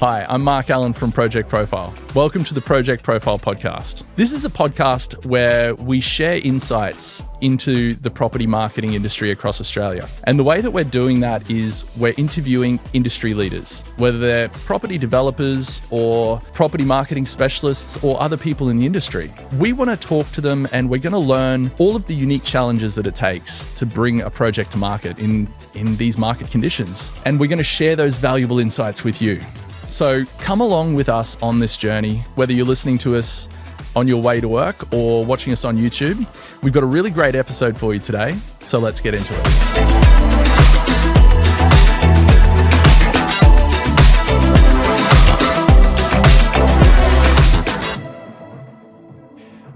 Hi, I'm Mark Allen from Project Profile. Welcome to the Project Profile podcast. This is a podcast where we share insights into the property marketing industry across Australia. And the way that we're doing that is we're interviewing industry leaders, whether they're property developers or property marketing specialists or other people in the industry. We want to talk to them and we're going to learn all of the unique challenges that it takes to bring a project to market in these market conditions. And we're going to share those valuable insights with you. So come along with us on this journey, whether you're listening to us on your way to work or watching us on YouTube. We've got a really great episode for you today, so let's get into it.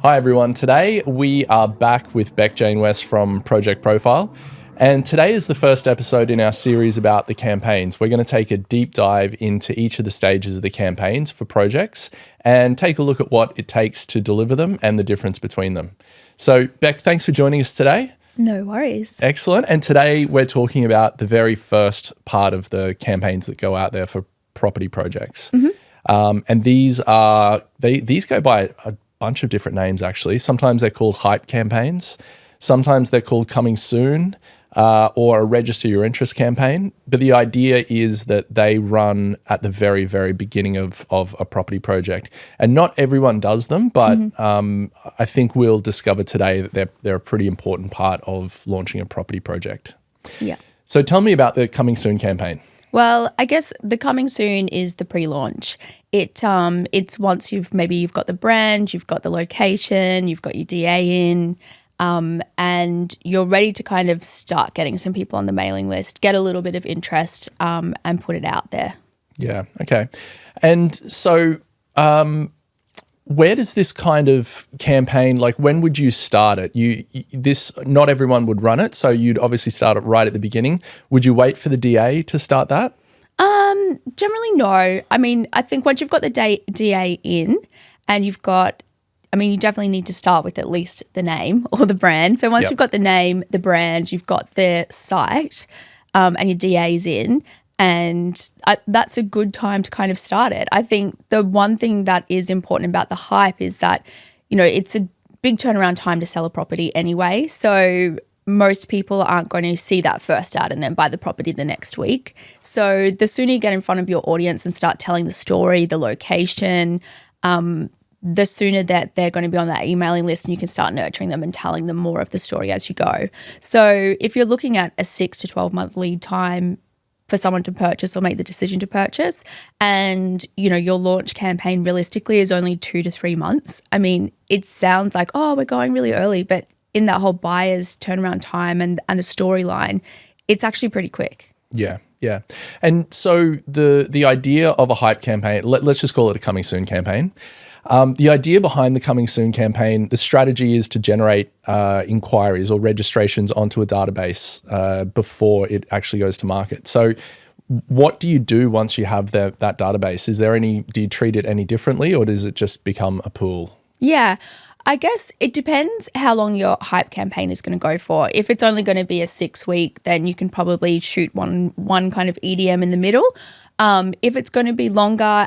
Hi everyone, today we are back with Beck Jane West from Project Profile. And today is the first episode in our series about the campaigns. We're going to take a deep dive into each of the stages of the campaigns for projects and take a look at what it takes to deliver them and the difference between them. So, Beck, thanks for joining us today. No worries. Excellent. And today we're talking about the very first part of the campaigns that go out there for property projects. Mm-hmm. And these go by a bunch of different names, actually. Sometimes they're called hype campaigns. Sometimes they're called coming soon. Or a register your interest campaign. But the idea is that they run at the very, very beginning of a property project. And not everyone does them, but I think we'll discover today that they're a pretty important part of launching a property project. Yeah. So tell me about the coming soon campaign. Well, I guess the coming soon is the pre-launch. It's once you've got the brand, you've got the location, you've got your DA in, and you're ready to kind of start getting some people on the mailing list, get a little bit of interest, and put it out there. Yeah. Okay. And so, where does this kind of campaign, like when would you start it? Not everyone would run it. So you'd obviously start it right at the beginning. Would you wait for the DA to start that? Generally, no. I mean, I think once you've got the DA in and you definitely need to start with at least the name or the brand. So once you've got the name, the brand, you've got the site, and your DA's in, and that's a good time to kind of start it. I think the one thing that is important about the hype is that, it's a big turnaround time to sell a property anyway. So most people aren't going to see that first ad and then buy the property the next week. So the sooner you get in front of your audience and start telling the story, the location, the sooner that they're going to be on that emailing list and you can start nurturing them and telling them more of the story as you go. So if you're looking at a 6 to 12 month lead time for someone to purchase or make the decision to purchase, and, your launch campaign realistically is only 2 to 3 months. I mean, it sounds like, we're going really early, but in that whole buyer's turnaround time and the storyline, it's actually pretty quick. Yeah. Yeah. And so the idea of a hype campaign, let's just call it a coming soon campaign. The idea behind the coming soon campaign, the strategy is to generate inquiries or registrations onto a database before it actually goes to market. So what do you do once you have that database? Do you treat it any differently, or does it just become a pool? Yeah. I guess it depends how long your hype campaign is going to go for. If it's only going to be a 6-week, then you can probably shoot one kind of EDM in the middle. If it's going to be longer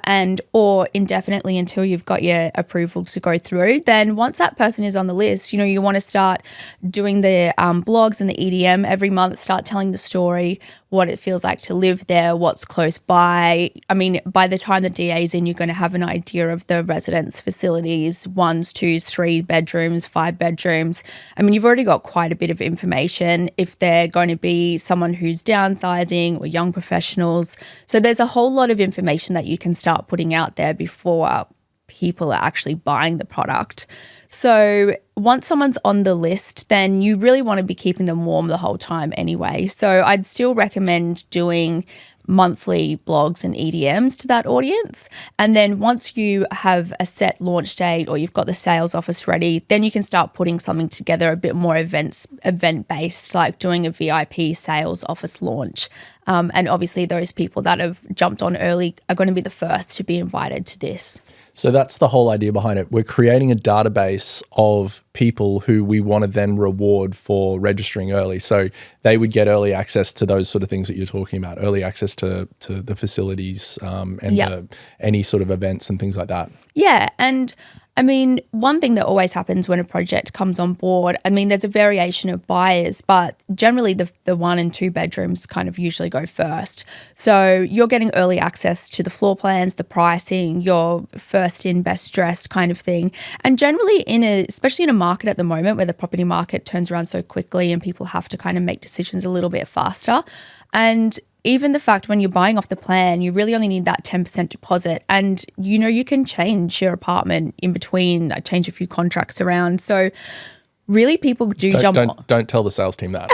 or indefinitely until you've got your approvals to go through, then once that person is on the list, you want to start doing the blogs and the EDM every month, start telling the story, what it feels like to live there, what's close by. I mean, by the time the DA's in, you're going to have an idea of the residence facilities, 1s, 2s, 3 bedrooms, 5 bedrooms. I mean, you've already got quite a bit of information if they're going to be someone who's downsizing or young professionals. So there's a whole lot of information that you can start putting out there before people are actually buying the product. So once someone's on the list, then you really want to be keeping them warm the whole time anyway. So I'd still recommend doing monthly blogs and EDMs to that audience. And then once you have a set launch date or you've got the sales office ready, then you can start putting something together a bit more event-based, like doing a VIP sales office launch. And obviously those people that have jumped on early are going to be the first to be invited to this. So that's the whole idea behind it. We're creating a database of people who we want to then reward for registering early. So they would get early access to those sort of things that you're talking about, early access to the facilities and any sort of events and things like that. Yeah, and I mean, one thing that always happens when a project comes on board, I mean, there's a variation of buyers, but generally the 1 and 2 bedrooms kind of usually go first. So you're getting early access to the floor plans, the pricing, your first in, best dressed kind of thing. And generally especially in a market at the moment where the property market turns around so quickly and people have to kind of make decisions a little bit faster. And even the fact when you're buying off the plan, you really only need that 10% deposit. And, you can change your apartment in between, change a few contracts around. So really people Don't tell the sales team that.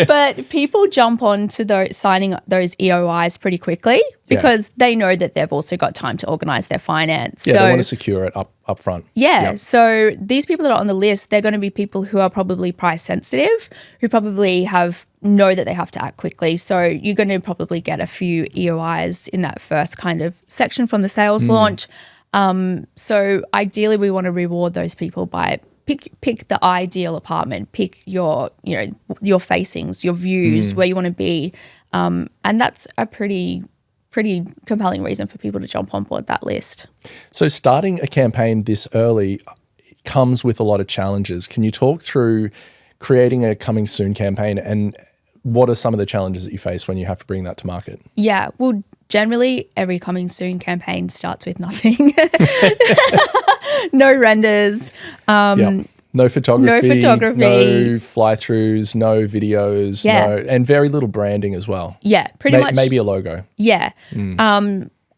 But people jump on to signing those EOIs pretty quickly because they know that they've also got time to organise their finance. Yeah, they want to secure it up front. Yeah, so these people that are on the list, they're going to be people who are probably price sensitive, who probably know that they have to act quickly. So you're going to probably get a few EOIs in that first kind of section from the sales launch. So ideally we want to reward those people by pick the ideal apartment, pick your facings, your views, where you want to be. And that's a pretty compelling reason for people to jump on board that list. So starting a campaign this early comes with a lot of challenges. Can you talk through creating a coming soon campaign and what are some of the challenges that you face when you have to bring that to market? Yeah, well, generally every coming soon campaign starts with nothing. No renders. No photography, no fly-throughs, no videos, and very little branding as well. Yeah, pretty much. Maybe a logo. Yeah.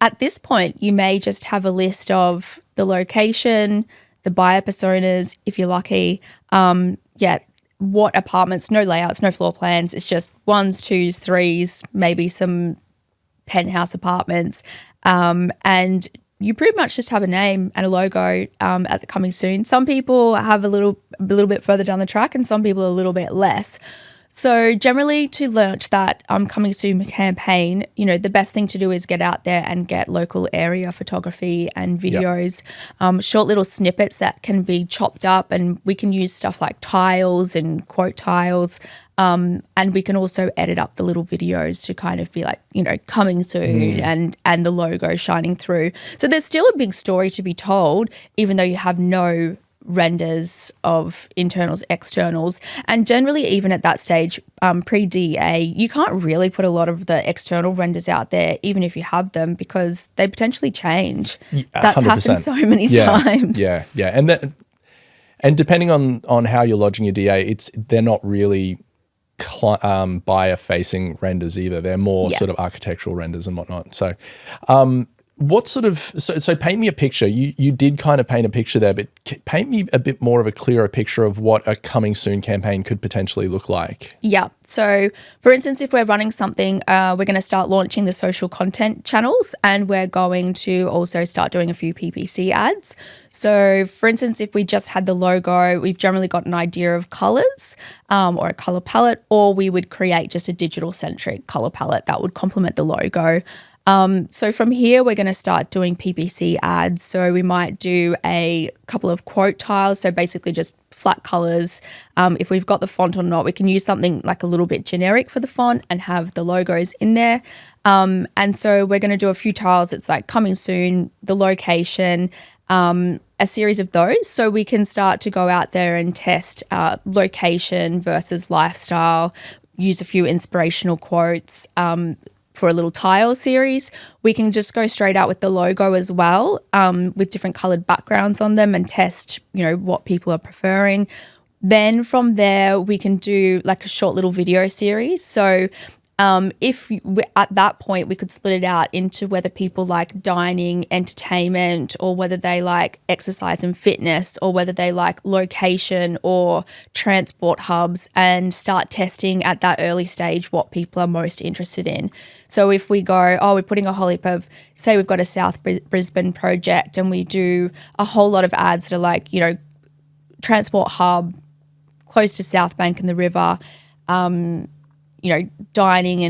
At this point, you may just have a list of the location, the buyer personas, if you're lucky. What apartments, no layouts, no floor plans. It's just 1s, 2s, 3s, maybe some penthouse apartments. And you pretty much just have a name and a logo at the coming soon. Some people have a little bit further down the track and some people a little bit less. So generally to launch that coming soon campaign, the best thing to do is get out there and get local area photography and videos, short little snippets that can be chopped up, and we can use stuff like tiles and quote tiles. And we can also edit up the little videos to kind of be like, coming soon and the logo shining through. So there's still a big story to be told, even though you have no renders of internals, externals. And generally, even at that stage, pre-DA, you can't really put a lot of the external renders out there, even if you have them, because they potentially change. That's 100%. Happened so many times. Yeah. And depending on how you're lodging your DA, they're not really buyer-facing renders either. They're more sort of architectural renders and whatnot. So what sort of – so paint me a picture. You did kind of paint a picture there, but paint me a bit more of a clearer picture of what a coming soon campaign could potentially look like. Yeah. So, for instance, if we're running something, we're going to start launching the social content channels, and we're going to also start doing a few PPC ads. So, for instance, if we just had the logo, we've generally got an idea of colours or a colour palette, or we would create just a digital-centric colour palette that would complement the logo. So from here, we're going to start doing PPC ads. So we might do a couple of quote tiles. So basically just flat colors. If we've got the font or not, we can use something like a little bit generic for the font and have the logos in there. And so we're going to do a few tiles. It's like coming soon, the location, a series of those. So we can start to go out there and test location versus lifestyle, use a few inspirational quotes, for a little tile series. We can just go straight out with the logo as well, with different coloured backgrounds on them, and test, what people are preferring. Then from there, we can do like a short little video series. So at that point, we could split it out into whether people like dining, entertainment, or whether they like exercise and fitness, or whether they like location or transport hubs, and start testing at that early stage what people are most interested in. So if we go, we're putting a whole heap of, say we've got a South Brisbane project, and we do a whole lot of ads that are like, transport hub, close to South Bank and the river, dining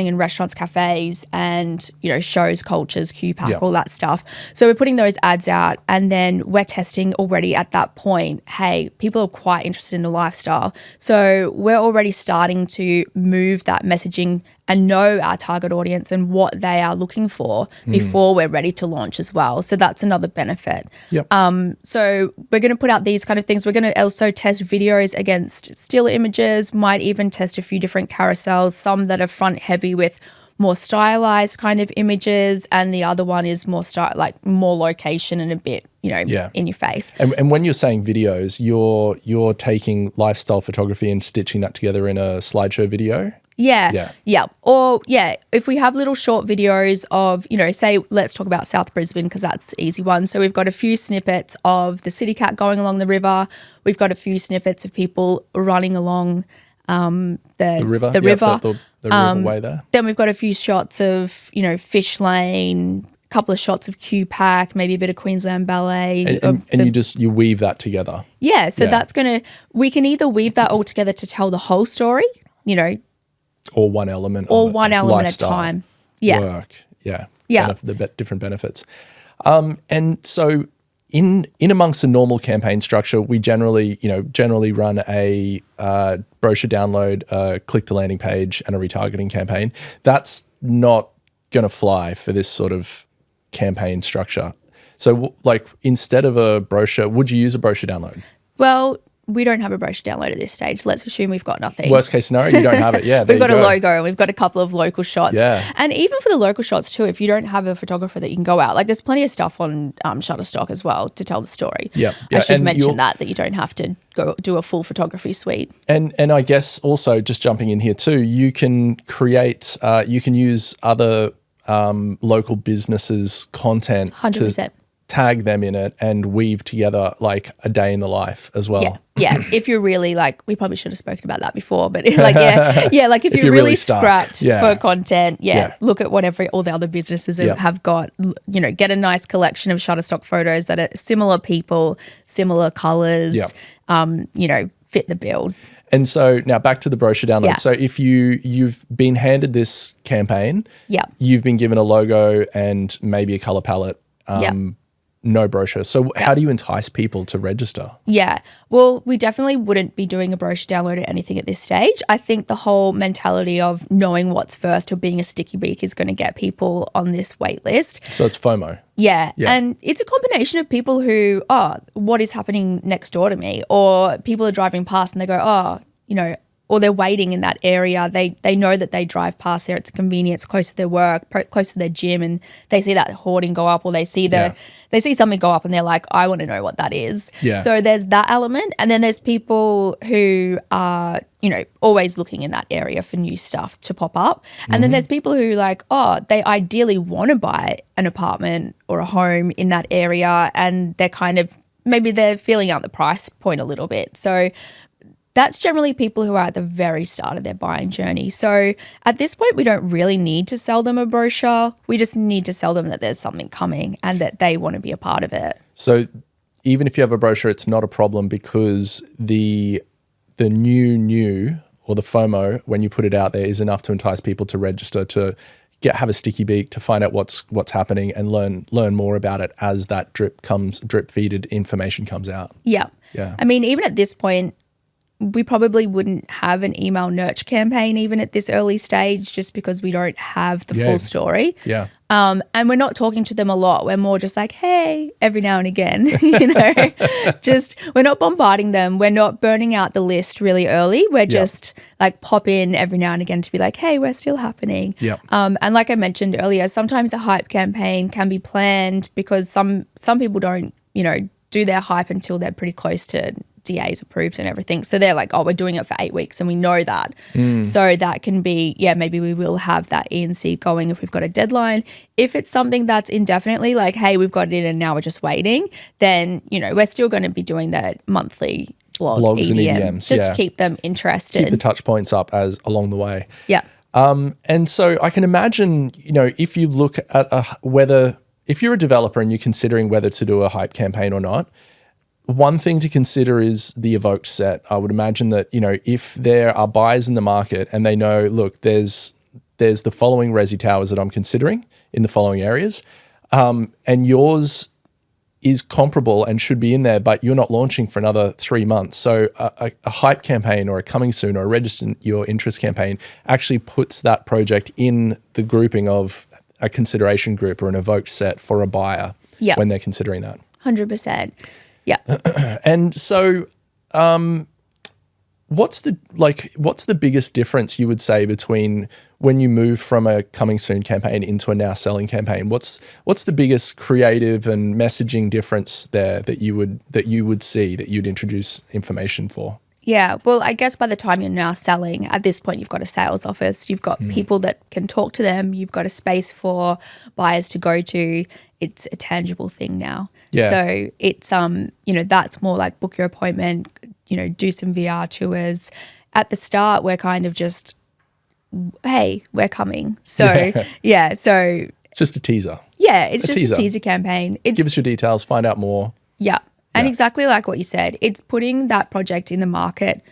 in restaurants, cafes, and, shows, cultures, QPAC, all that stuff. So we're putting those ads out, and then we're testing already at that point, hey, people are quite interested in the lifestyle. So we're already starting to move that messaging and know our target audience and what they are looking for before we're ready to launch as well. So that's another benefit. Yep. So we're going to put out these kind of things. We're going to also test videos against still images, might even test a few different carousels, some that are front heavy with more stylized kind of images, and the other one is more more location and a bit, in your face. And when you're saying videos, you're taking lifestyle photography and stitching that together in a slideshow video? Yeah. Or if we have little short videos of, say, let's talk about South Brisbane because that's the easy one. So we've got a few snippets of the city cat going along the river. We've got a few snippets of people running along the river. The riverway there. Then we've got a few shots of, Fish Lane, a couple of shots of QPAC, maybe a bit of Queensland Ballet. And you weave that together. Yeah, so we can either weave that all together to tell the whole story, or one element or one element at a time. Yeah. Work. Yeah. The different benefits. And so in amongst the normal campaign structure, we generally run a brochure download, a click to landing page, and a retargeting campaign. That's not going to fly for this sort of campaign structure. So instead of a brochure, would you use a brochure download? Well, we don't have a brochure download at this stage. Let's assume we've got nothing. Worst case scenario, you don't have it. Yeah, we've got a logo and we've got a couple of local shots. Yeah. And even for the local shots too, if you don't have a photographer that you can go out, there's plenty of stuff on Shutterstock as well to tell the story. Yeah. I should mention that you don't have to go do a full photography suite. And I guess also just jumping in here too, you can create, you can use other local businesses' content 100%. to tag them in it and weave together like a day in the life as well. Yeah. If you're really we probably should have spoken about that before, but if you're really scrapped for content, look at whatever all the other businesses have got, get a nice collection of Shutterstock photos that are similar people, similar colors, fit the bill. And so now back to the brochure download. Yeah. So if you've been handed this campaign, you've been given a logo and maybe a color palette, no brochure. So how do you entice people to register? Yeah. Well, we definitely wouldn't be doing a brochure download or anything at this stage. I think the whole mentality of knowing what's first or being a sticky beak is going to get people on this wait list. So it's FOMO. Yeah. And it's a combination of people who, what is happening next door to me? Or people are driving past and they go, or they're waiting in that area. They know that they drive past there. It's convenient. It's close to their work, close to their gym, and they see that hoarding go up, or they see they see something go up, and they're like, I want to know what that is. Yeah. So there's that element, and then there's people who are always looking in that area for new stuff to pop up, and then there's people who they ideally want to buy an apartment or a home in that area, and they're maybe they're feeling out the price point a little bit. So that's generally people who are at the very start of their buying journey. So at this point, we don't really need to sell them a brochure. We just need to sell them that there's something coming and that they want to be a part of it. So even if you have a brochure, it's not a problem because the new or the FOMO, when you put it out there, is enough to entice people to register, to have a sticky beak, to find out what's happening and learn more about it as that drip feeded information comes out. Yeah. I mean, even at this point, we probably wouldn't have an email nurture campaign even at this early stage just because we don't have the full story. Yeah. And we're not talking to them a lot. We're more just like, hey, every now and again, just we're not bombarding them. We're not burning out the list really early. We're just pop in every now and again to be like, hey, we're still happening. Yeah. And like I mentioned earlier, sometimes a hype campaign can be planned because some people don't, do their hype until they're pretty close to DA's approved and everything. So they're like, we're doing it for 8 weeks and we know that. So that can be, maybe we will have that E&C going if we've got a deadline. If it's something that's indefinitely like, hey, we've got it in and now we're just waiting, then, we're still going to be doing that monthly blogs and EDMs. Just to keep them interested. Keep the touch points up as along the way. Yeah. And so I can imagine, if you look at if you're a developer and you're considering whether to do a hype campaign or not, one thing to consider is the evoked set. I would imagine that, if there are buyers in the market and they know, look, there's the following resi towers that I'm considering in the following areas, and yours is comparable and should be in there, but you're not launching for another 3 months. So a hype campaign or a coming soon or a register your interest campaign actually puts that project in the grouping of a consideration group or an evoked set for a buyer when they're considering that. 100%. Yeah. And so what's the biggest difference you would say between when you move from a coming soon campaign into a now selling campaign? What's the biggest creative and messaging difference there that you would see, that you'd introduce information for? Yeah, well, I guess by the time you're now selling, at this point, you've got a sales office, you've got people that can talk to them, you've got a space for buyers to go to. It's a tangible thing now. Yeah. So it's, that's more like book your appointment, do some VR tours. At the start, we're kind of just, hey, we're coming. So, so. It's just a teaser. Yeah, it's just a teaser campaign. Give us your details, find out more. Yeah. And exactly like what you said, it's putting that project in the market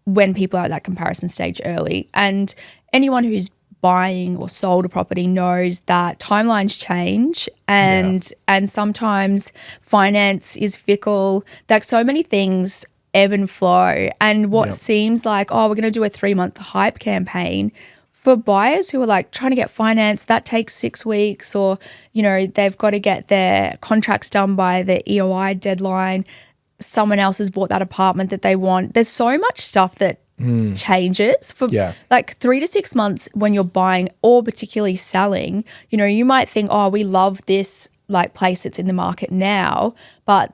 when people are at that comparison stage early. And anyone who's buying or sold a property knows that timelines change and sometimes finance is fickle. Like so many things ebb and flow. And what seems like, we're going to do a 3-month hype campaign, for buyers who are like trying to get finance, that takes 6 weeks, or, they've got to get their contracts done by the EOI deadline. Someone else has bought that apartment that they want. There's so much stuff that changes for like 3 to 6 months when you're buying or particularly selling. You might think, we love this like place that's in the market now, but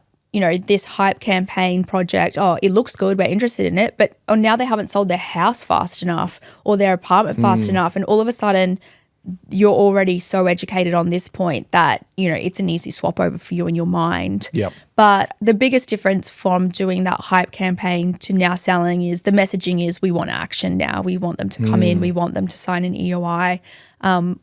this hype campaign project, it looks good, we're interested in it, but now they haven't sold their house fast enough or their apartment fast enough, and all of a sudden you're already so educated on this point that, it's an easy swap over for you in your mind. Yep. But the biggest difference from doing that hype campaign to now selling is the messaging is we want action now. We want them to come in, we want them to sign an EOI.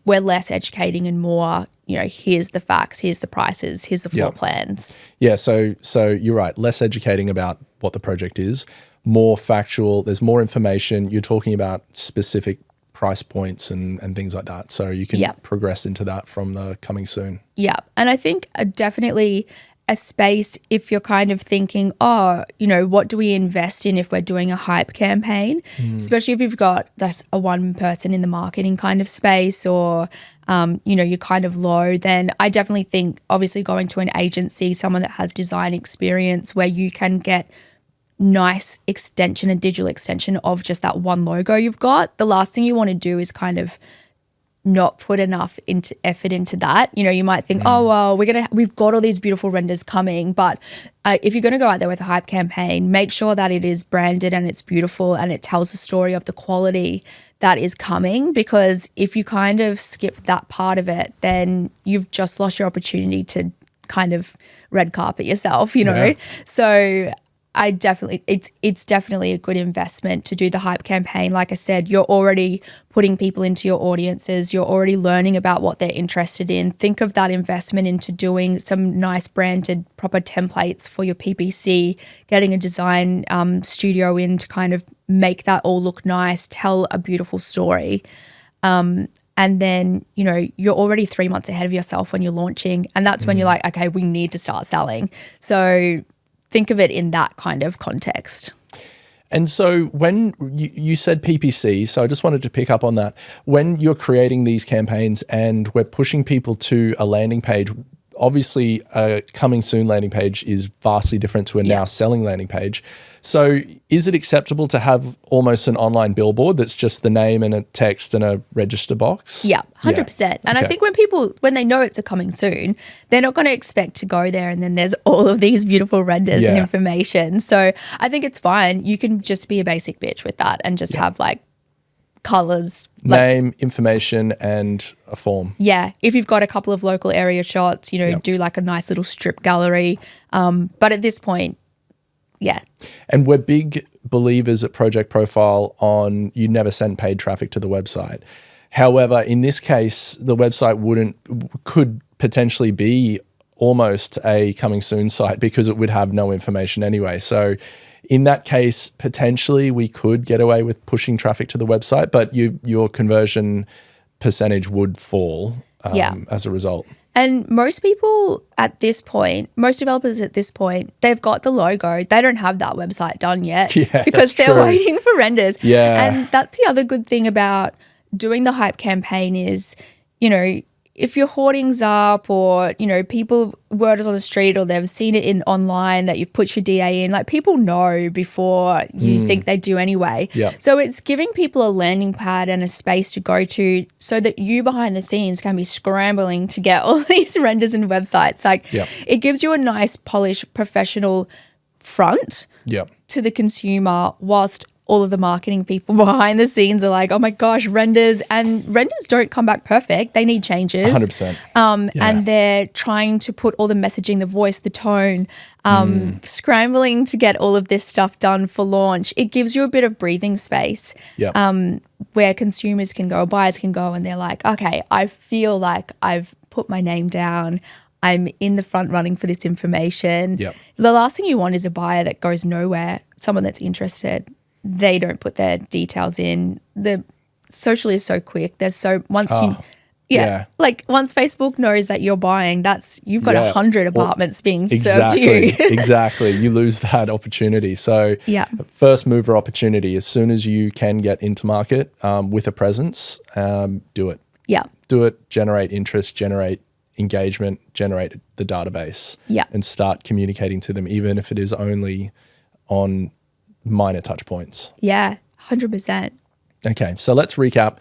We're less educating and more, here's the facts, here's the prices, here's the floor plans. Yeah, so you're right, less educating about what the project is, more factual, there's more information, you're talking about specific price points and things like that. So you can progress into that from the coming soon. Yeah, and I think definitely a space if you're kind of thinking, what do we invest in if we're doing a hype campaign, especially if you've got just a one person in the marketing kind of space or, you're kind of low, then I definitely think obviously going to an agency, someone that has design experience where you can get nice extension, a digital extension of just that one logo you've got. The last thing you want to do is kind of not put enough effort into that. You might think, we've got all these beautiful renders coming, but if you're going to go out there with a hype campaign, make sure that it is branded and it's beautiful and it tells the story of the quality that is coming, because if you kind of skip that part of it, then you've just lost your opportunity to kind of red carpet yourself, So I definitely, it's definitely a good investment to do the hype campaign. Like I said, you're already putting people into your audiences. You're already learning about what they're interested in. Think of that investment into doing some nice branded proper templates for your PPC, getting a design studio in to kind of make that all look nice, tell a beautiful story. And then, you're already 3 months ahead of yourself when you're launching. And that's when you're like, okay, we need to start selling. So think of it in that kind of context. And so when you said PPC, so I just wanted to pick up on that. When you're creating these campaigns and we're pushing people to a landing page, obviously a coming soon landing page is vastly different to a now selling landing page. So is it acceptable to have almost an online billboard that's just the name and a text and a register box? Yeah, 100%. And I think when they know it's a coming soon, they're not going to expect to go there and then there's all of these beautiful renders and information. So I think it's fine. You can just be a basic bitch with that and just have like colors. Name, information, and a form. Yeah. If you've got a couple of local area shots, do like a nice little strip gallery. But at this point, and we're big believers at Project Profile on you never send paid traffic to the website. However, in this case, the website could potentially be almost a coming soon site because it would have no information anyway. So in that case, potentially we could get away with pushing traffic to the website, but your conversion percentage would fall as a result. And most people at this point, most developers at this point, they've got the logo. They don't have that website done yet because they're waiting for renders. Yeah. And that's the other good thing about doing the hype campaign is, you know, if your hoarding's up or, you know, people, word is on the street or they've seen it in online that you've put your DA in, like people know before you think they do anyway. Yeah. So it's giving people a landing pad and a space to go to so that you behind the scenes can be scrambling to get all these renders and websites. Like it gives you a nice, polished, professional front to the consumer whilst all of the marketing people behind the scenes are like, oh my gosh, renders don't come back perfect. They need changes. 100%. And they're trying to put all the messaging, the voice, the tone, scrambling to get all of this stuff done for launch. It gives you a bit of breathing space where consumers can go, buyers can go, and they're like, okay, I feel like I've put my name down. I'm in the front running for this information. The last thing you want is a buyer that goes nowhere, someone that's interested. They don't put their details in. The social is so quick. There's so once like once Facebook knows that you're buying, you've got 100 apartments being served to you. Exactly. You lose that opportunity. So first mover opportunity, as soon as you can get into market with a presence, do it. Do it, generate interest, generate engagement, generate the database and start communicating to them, even if it is only on minor touch points. 100%. Okay, so let's recap.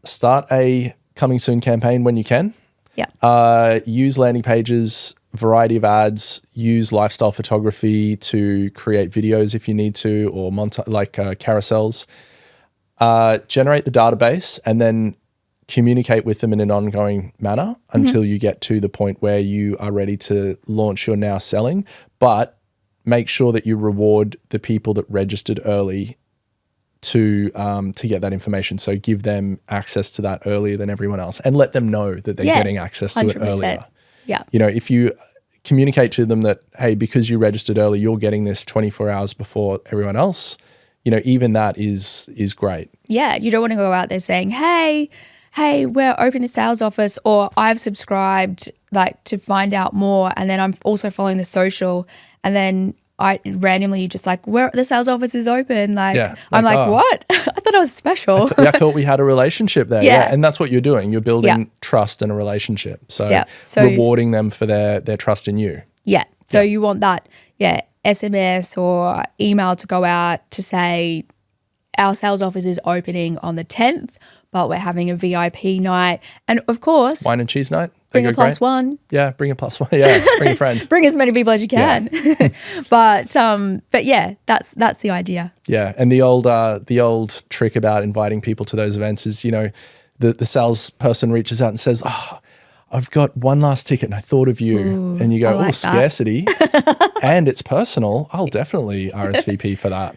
Start a coming soon campaign when you can. Use landing pages, variety of ads, use lifestyle photography to create videos if you need to, or carousels. Generate the database and then communicate with them in an ongoing manner until you get to the point where you are ready to launch your now selling. But make sure that you reward the people that registered early to get that information. So give them access to that earlier than everyone else and let them know that they're getting access to 100%. It earlier. You know, if you communicate to them that, hey, because you registered early, you're getting this 24 hours before everyone else, you know, even that is great. You don't want to go out there saying, hey, we're opening a sales office, or I've subscribed like to find out more, and then I'm also following the social, and then I randomly just like, where the sales office is open. I'm like, what? I thought I was special. I thought we had a relationship there. And that's what you're doing. You're building trust and a relationship. So rewarding them for their trust in you. So you want that, SMS or email to go out to say our sales office is opening on the 10th, but we're having a VIP night. And of course, wine and cheese night. Bring a plus one. Yeah, bring a plus one. Yeah, bring a friend. Bring as many people as you can. But yeah, that's the idea. Yeah, and the old trick about inviting people to those events is, you know, the salesperson reaches out and says, "Oh, I've got one last ticket and I thought of you." Ooh, and you go, like, "Oh, scarcity," and it's personal. I'll definitely RSVP for that.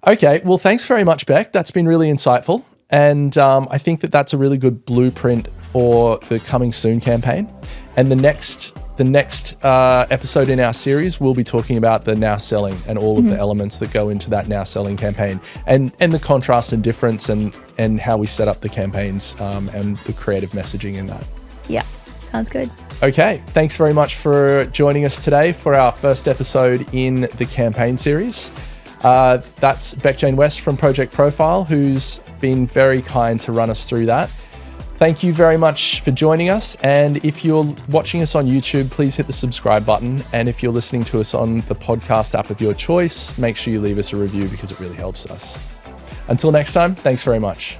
Okay, well, thanks very much, Beck. That's been really insightful. And I think that's a really good blueprint for the coming soon campaign. And the next episode in our series, we'll be talking about the now selling and all of the elements that go into that now selling campaign, and the contrast and difference and how we set up the campaigns and the creative messaging in that. Sounds good. Okay, thanks very much for joining us today for our first episode in the campaign series. That's Beck Jane West from Project Profile, who's been very kind to run us through that. Thank you very much for joining us. And if you're watching us on YouTube, please hit the subscribe button. And if you're listening to us on the podcast app of your choice, make sure you leave us a review because it really helps us. Until next time, thanks very much.